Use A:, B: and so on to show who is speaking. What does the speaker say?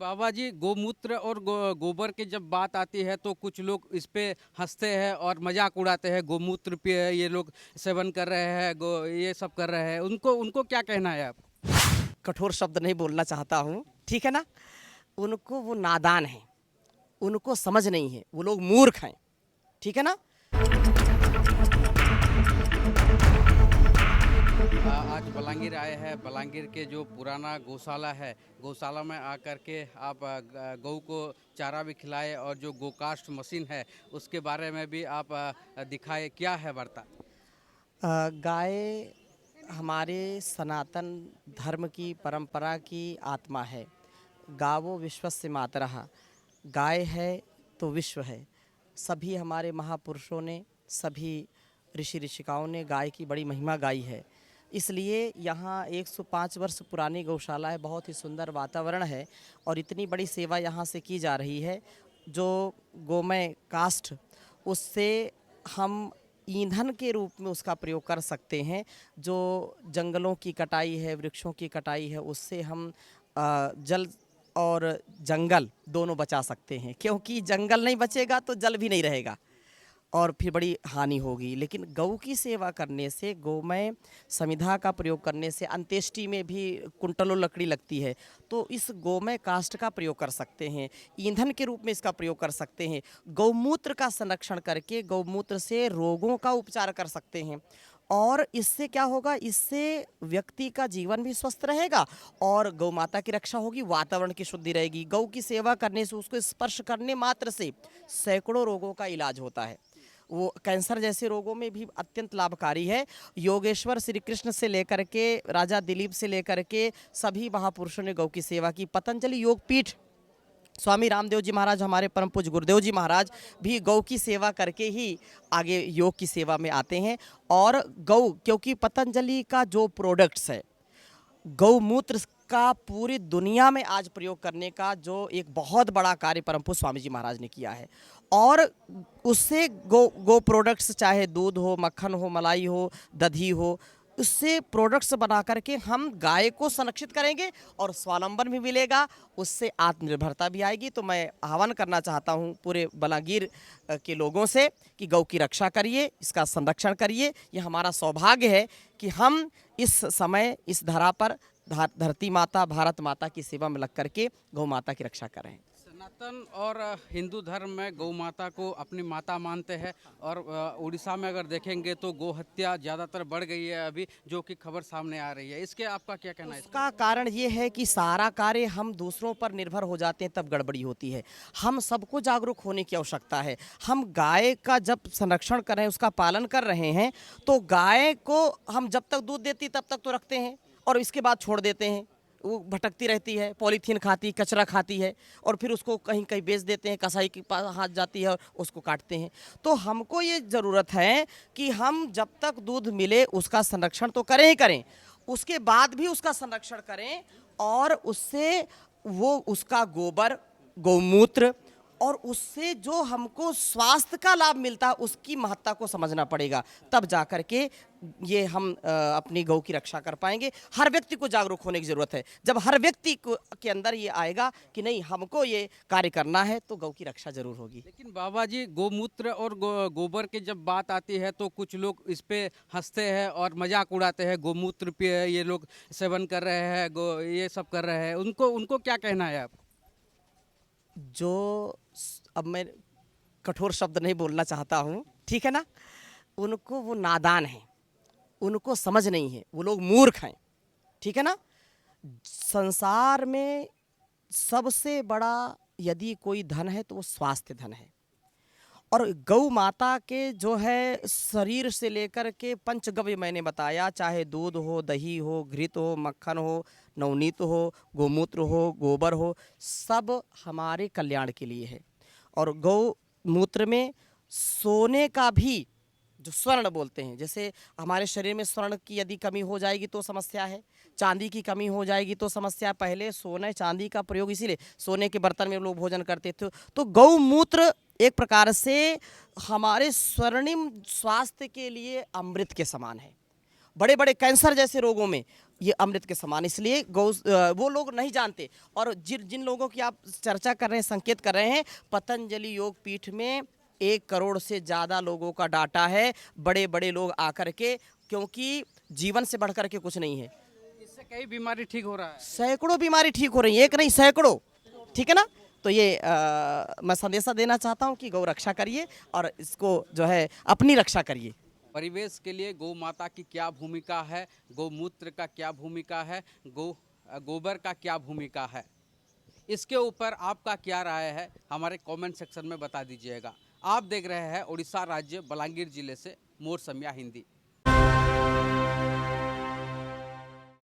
A: बाबा जी, गोमूत्र और गोबर की जब बात आती है तो कुछ लोग इस पे हंसते हैं और मजाक उड़ाते हैं। गोमूत्र पे ये लोग सेवन कर रहे हैं, ये सब कर रहे हैं। उनको उनको क्या कहना है आप?
B: कठोर शब्द नहीं बोलना चाहता हूँ, ठीक है ना। उनको वो नादान हैं, उनको समझ नहीं है, वो लोग मूर्ख हैं, ठीक है ना।
A: आज बलांगीर आए हैं। बलांगीर के जो पुराना गौशाला है, गौशाला में आकर के आप गऊ को चारा भी खिलाए और जो गोकास्ट मशीन है उसके बारे में भी आप दिखाए। क्या है वार्ता?
B: गाय हमारे सनातन धर्म की परंपरा की आत्मा है। गावो विश्वस्य मातरः। गाय है तो विश्व है। सभी हमारे महापुरुषों ने, सभी ऋषि ऋषिकाओं ने गाय की बड़ी महिमा गाई है। इसलिए यहाँ 105 वर्ष पुरानी गौशाला है, बहुत ही सुंदर वातावरण है और इतनी बड़ी सेवा यहाँ से की जा रही है। जो गोमय काष्ठ, उससे हम ईंधन के रूप में उसका प्रयोग कर सकते हैं। जो जंगलों की कटाई है, वृक्षों की कटाई है, उससे हम जल और जंगल दोनों बचा सकते हैं, क्योंकि जंगल नहीं बचेगा तो जल भी नहीं रहेगा और फिर बड़ी हानि होगी। लेकिन गौ की सेवा करने से, गोमय समिधा का प्रयोग करने से, अंत्येष्टि में भी कुंटलों लकड़ी लगती है, तो इस गोमय काष्ठ का प्रयोग कर सकते हैं, ईंधन के रूप में इसका प्रयोग कर सकते हैं। गौमूत्र का संरक्षण करके गौमूत्र से रोगों का उपचार कर सकते हैं। और इससे क्या होगा, इससे व्यक्ति का जीवन भी स्वस्थ रहेगा और गौ माता की रक्षा होगी, वातावरण की शुद्धि रहेगी। गौ की सेवा करने से, उसको स्पर्श करने मात्र से सैकड़ों रोगों का इलाज होता है। वो कैंसर जैसे रोगों में भी अत्यंत लाभकारी है। योगेश्वर श्री कृष्ण से लेकर के राजा दिलीप से लेकर के सभी महापुरुषों ने गौ की सेवा की। पतंजलि योग पीठ स्वामी रामदेव जी महाराज, हमारे परम पूज्य गुरुदेव जी महाराज भी गौ की सेवा करके ही आगे योग की सेवा में आते हैं। और गौ, क्योंकि पतंजलि का जो प्रोडक्ट्स है, गौमूत्र का पूरी दुनिया में आज प्रयोग करने का जो एक बहुत बड़ा कार्य परम पूज्य स्वामी जी महाराज ने किया है। और उससे गो प्रोडक्ट्स, चाहे दूध हो, मक्खन हो, मलाई हो, दधी हो, उससे प्रोडक्ट्स बना करके हम गाय को संरक्षित करेंगे और स्वावलंबन भी मिलेगा, उससे आत्मनिर्भरता भी आएगी। तो मैं आह्वान करना चाहता हूँ पूरे बलांगीर के लोगों से कि गौ की रक्षा करिए, इसका संरक्षण करिए। ये हमारा सौभाग्य है कि हम इस समय इस धरा पर धरती माता, भारत माता की सेवा में लग करके गौ माता की रक्षा करें।
A: सनातन और हिंदू धर्म में गौ माता को अपनी माता मानते हैं और उड़ीसा में अगर देखेंगे तो गौ हत्या ज़्यादातर बढ़ गई है अभी, जो कि खबर सामने आ रही है। इसके आपका क्या कहना है?
B: इसका कारण ये है कि सारा कार्य हम दूसरों पर निर्भर हो जाते हैं, तब गड़बड़ी होती है। हम सबको जागरूक होने की आवश्यकता है। हम गाय का जब संरक्षण कर रहे हैं, उसका पालन कर रहे हैं, तो गाय को हम जब तक दूध देती तब तक तो रखते हैं और इसके बाद छोड़ देते हैं। वो भटकती रहती है, पॉलीथीन खाती, कचरा खाती है और फिर उसको कहीं कहीं बेच देते हैं, कसाई के पास हाथ जाती है और उसको काटते हैं। तो हमको ये ज़रूरत है कि हम जब तक दूध मिले उसका संरक्षण तो करें ही करें, उसके बाद भी उसका संरक्षण करें और उससे वो उसका गोबर, गौमूत्र और उससे जो हमको स्वास्थ्य का लाभ मिलता है, उसकी महत्ता को समझना पड़ेगा। तब जा कर के ये हम अपनी गौ की रक्षा कर पाएंगे। हर व्यक्ति को जागरूक होने की ज़रूरत है। जब हर व्यक्ति को के अंदर ये आएगा कि नहीं, हमको ये कार्य करना है, तो गौ की रक्षा जरूर होगी।
A: लेकिन बाबा जी, गोमूत्र और गोबर की जब बात आती है तो कुछ लोग इस पे हंसते हैं और मजाक उड़ाते हैं। गोमूत्र पे ये लोग सेवन कर रहे हैं, ये सब कर रहे हैं। उनको उनको क्या कहना है आप?
B: अब मैं कठोर शब्द नहीं बोलना चाहता हूँ, ठीक है ना। उनको वो नादान हैं, उनको समझ नहीं है, वो लोग मूर्ख हैं, ठीक है ना। संसार में सबसे बड़ा यदि कोई धन है तो वो स्वास्थ्य धन है। और गौ माता के जो है शरीर से लेकर के पंचगव्य मैंने बताया, चाहे दूध हो, दही हो, घृत हो, मक्खन हो, नवनीत हो, गोमूत्र हो, गोबर हो, सब हमारे कल्याण के लिए है। और गौ मूत्र में सोने का भी, जो स्वर्ण बोलते हैं, जैसे हमारे शरीर में स्वर्ण की यदि कमी हो जाएगी तो समस्या है, चांदी की कमी हो जाएगी तो समस्या। पहले सोने चांदी का प्रयोग इसीलिए सोने के बर्तन में लोग भोजन करते थे। तो गौमूत्र एक प्रकार से हमारे स्वर्णिम स्वास्थ्य के लिए अमृत के समान है। बड़े बड़े कैंसर जैसे रोगों में ये अमृत के समान, इसलिए वो लोग नहीं जानते। और जिन जिन लोगों की आप चर्चा कर रहे हैं, संकेत कर रहे हैं, पतंजलि योग पीठ में 1 करोड़ से ज़्यादा लोगों का डाटा है, बड़े बड़े लोग आकर के, क्योंकि जीवन से बढ़कर के कुछ नहीं है।
A: इससे कई बीमारी ठीक हो रहा है।
B: सैकड़ों बीमारी ठीक हो रही है, एक नहीं सैकड़ों, ठीक है ना। तो ये मैं संदेशा देना चाहता हूँ कि गौ रक्षा करिए और इसको जो है अपनी रक्षा करिए।
A: परिवेश के लिए गौ माता की क्या भूमिका है, गौमूत्र का क्या भूमिका है, गोबर का क्या भूमिका है, इसके ऊपर आपका क्या राय है हमारे कमेंट सेक्शन में बता दीजिएगा। आप देख रहे हैं उड़ीसा राज्य बलांगीर जिले से मोर समिया हिंदी।